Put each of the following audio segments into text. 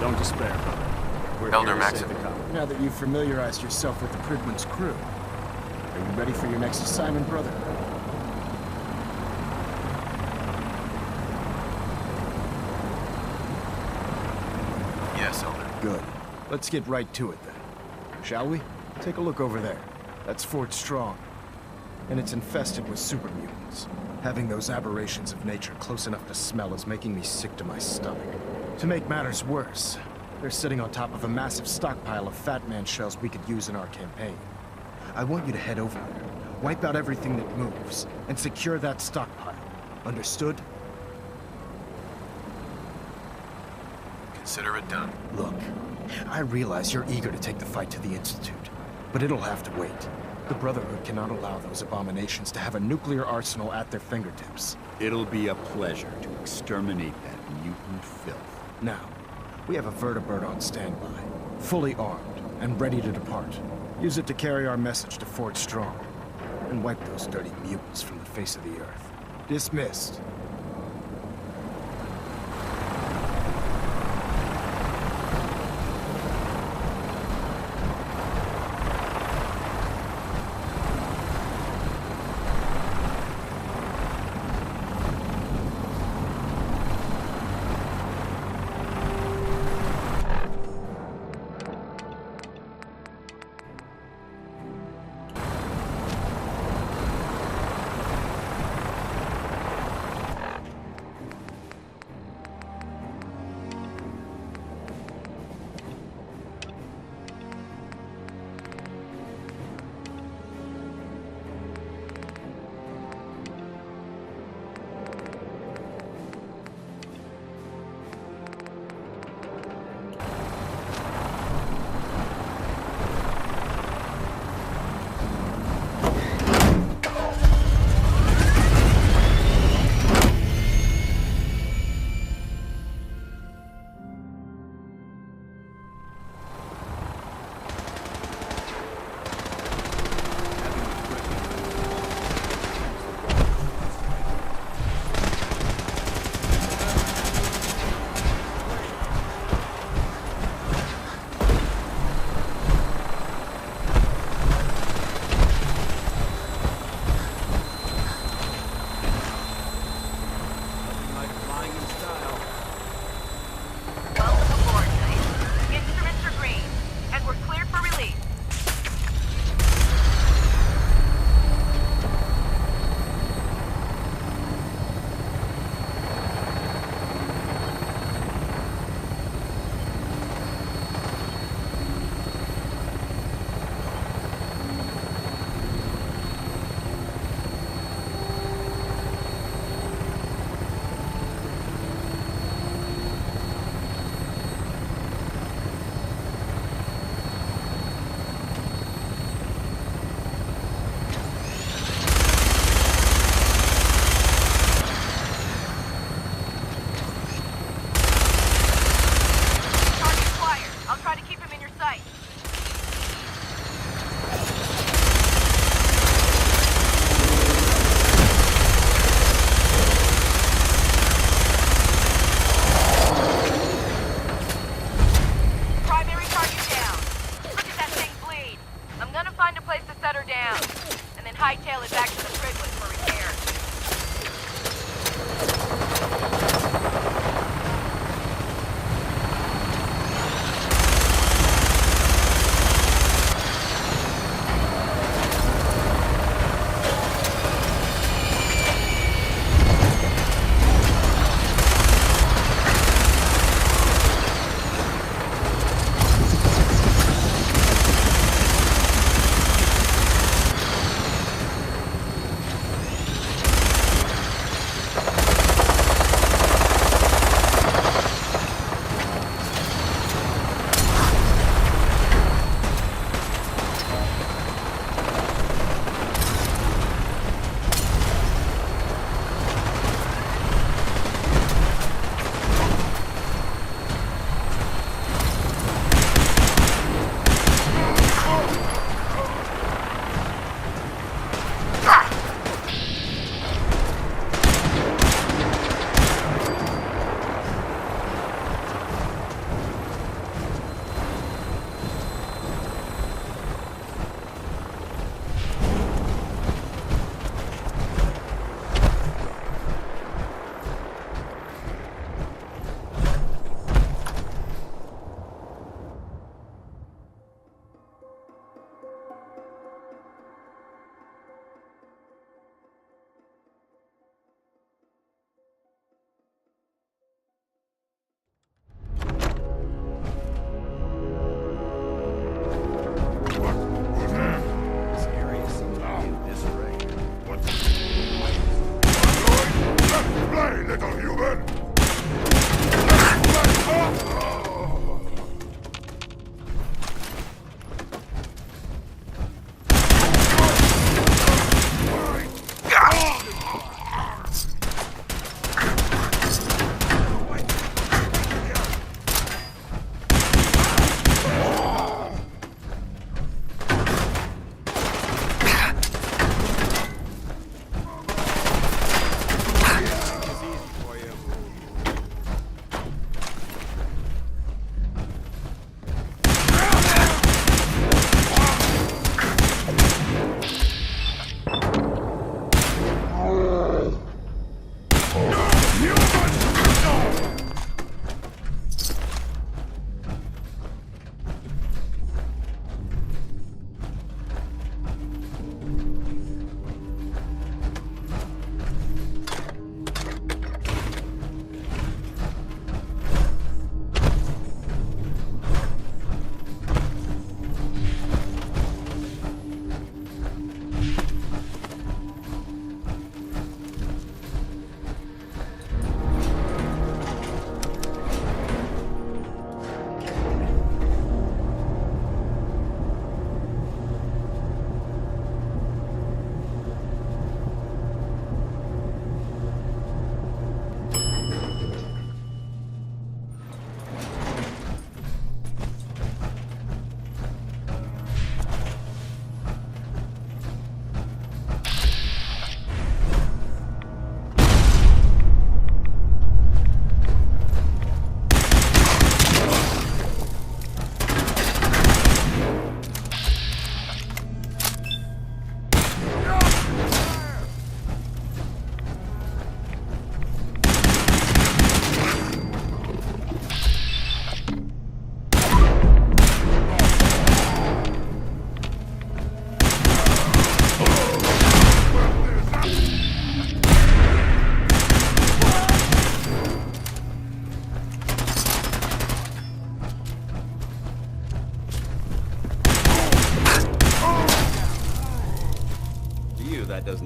Don't despair, brother. We're Elder here to save Maxim. the colony. Now that you've familiarized yourself with the Pridman's crew, are you ready for your next assignment, brother? Yes, Elder. Good. Let's get right to it then. Shall we? Take a look over there. That's Fort Strong. And it's infested with super mutants. Having those aberrations of nature close enough to smell is making me sick to my stomach. To make matters worse, they're sitting on top of a massive stockpile of Fat Man shells we could use in our campaign. I want you to head over there, wipe out everything that moves, and secure that stockpile. Understood? Consider it done. Look, I realize you're eager to take the fight to the Institute, but it'll have to wait. The Brotherhood cannot allow those abominations to have a nuclear arsenal at their fingertips. It'll be a pleasure to exterminate that mutant filth. Now, we have a vertibird on standby, fully armed and ready to depart. Use it to carry our message to Fort Strong, and wipe those dirty mutants from the face of the earth. Dismissed.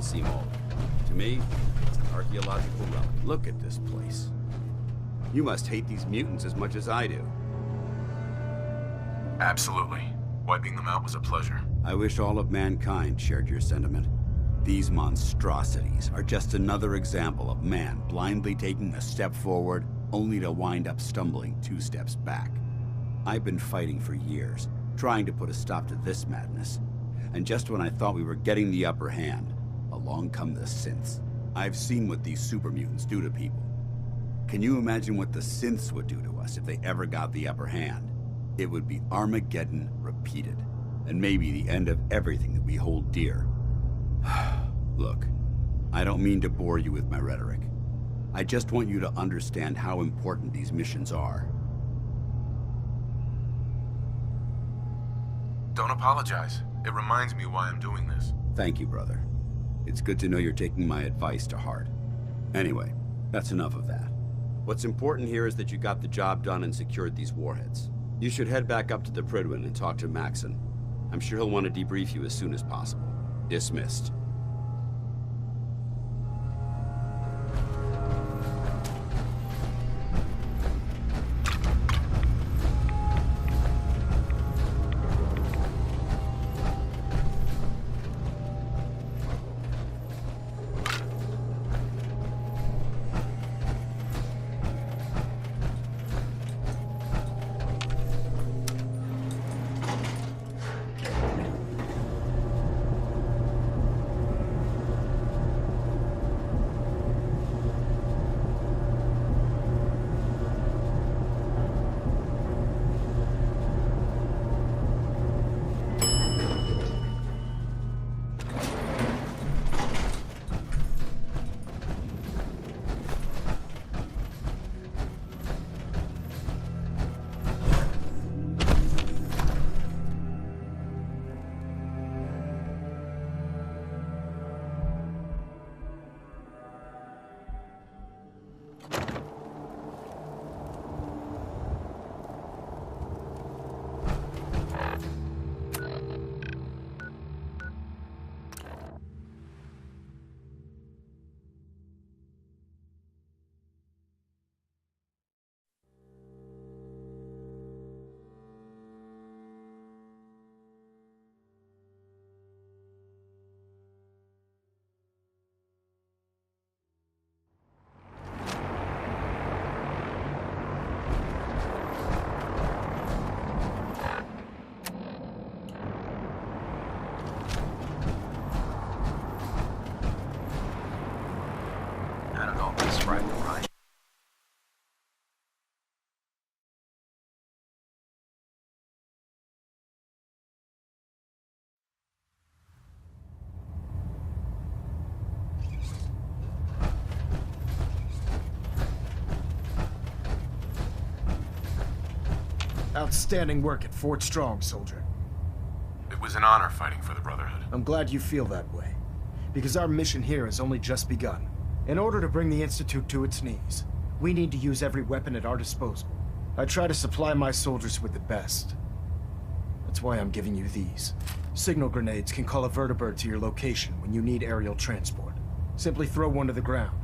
seem old. To me, it's an archaeological relic. Look at this place. You must hate these mutants as much as I do. Absolutely. Wiping them out was a pleasure. I wish all of mankind shared your sentiment. These monstrosities are just another example of man blindly taking a step forward, only to wind up stumbling 2 steps back. I've been fighting for years, trying to put a stop to this madness. And just when I thought we were getting the upper hand, along come the synths. I've seen what these super mutants do to people. Can you imagine what the synths would do to us if they ever got the upper hand? It would be Armageddon repeated, and maybe the end of everything that we hold dear. Look, I don't mean to bore you with my rhetoric. I just want you to understand how important these missions are. Don't apologize. It reminds me why I'm doing this. Thank you, brother. It's good to know you're taking my advice to heart. Anyway, that's enough of that. What's important here is that you got the job done and secured these warheads. You should head back up to the Prydwen and talk to Maxon. I'm sure he'll want to debrief you as soon as possible. Dismissed. Right. Outstanding work at Fort Strong, soldier. It was an honor fighting for the Brotherhood. I'm glad you feel that way, because our mission here has only just begun. In order to bring the Institute to its knees, we need to use every weapon at our disposal. I try to supply my soldiers with the best. That's why I'm giving you these. Signal grenades can call a vertibird to your location when you need aerial transport. Simply throw one to the ground,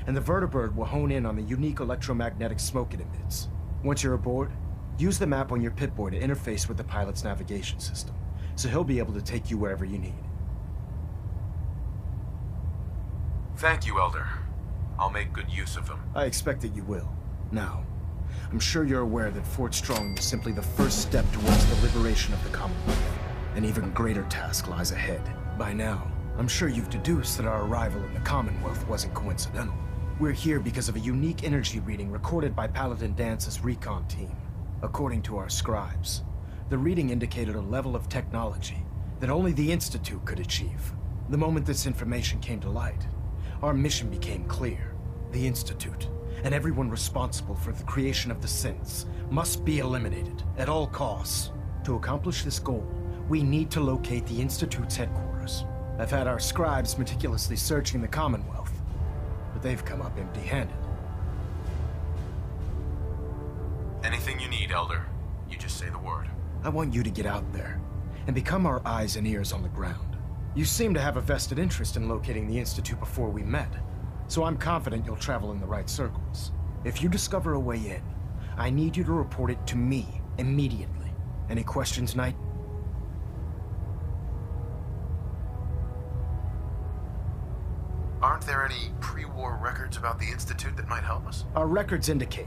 and the vertibird will hone in on the unique electromagnetic smoke it emits. Once you're aboard, use the map on your Pip-Boy to interface with the pilot's navigation system, so he'll be able to take you wherever you need. Thank you, Elder. I'll make good use of them. I expect that you will. Now, I'm sure you're aware that Fort Strong was simply the first step towards the liberation of the Commonwealth. An even greater task lies ahead. By now, I'm sure you've deduced that our arrival in the Commonwealth wasn't coincidental. We're here because of a unique energy reading recorded by Paladin Dance's recon team. According to our scribes, the reading indicated a level of technology that only the Institute could achieve. The moment this information came to light, our mission became clear. The Institute, and everyone responsible for the creation of the synths, must be eliminated at all costs. To accomplish this goal, we need to locate the Institute's headquarters. I've had our scribes meticulously searching the Commonwealth, but they've come up empty-handed. Anything you need, Elder. You just say the word. I want you to get out there and become our eyes and ears on the ground. You seem to have a vested interest in locating the Institute before we met, so I'm confident you'll travel in the right circles. If you discover a way in, I need you to report it to me immediately. Any questions, Knight? Aren't there any pre-war records about the Institute that might help us? Our records indicate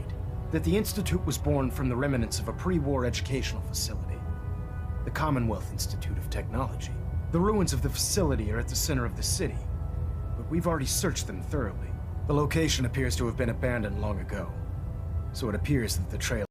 that the Institute was born from the remnants of a pre-war educational facility, the Commonwealth Institute of Technology. The ruins of the facility are at the center of the city, but we've already searched them thoroughly. The location appears to have been abandoned long ago, so it appears that the trail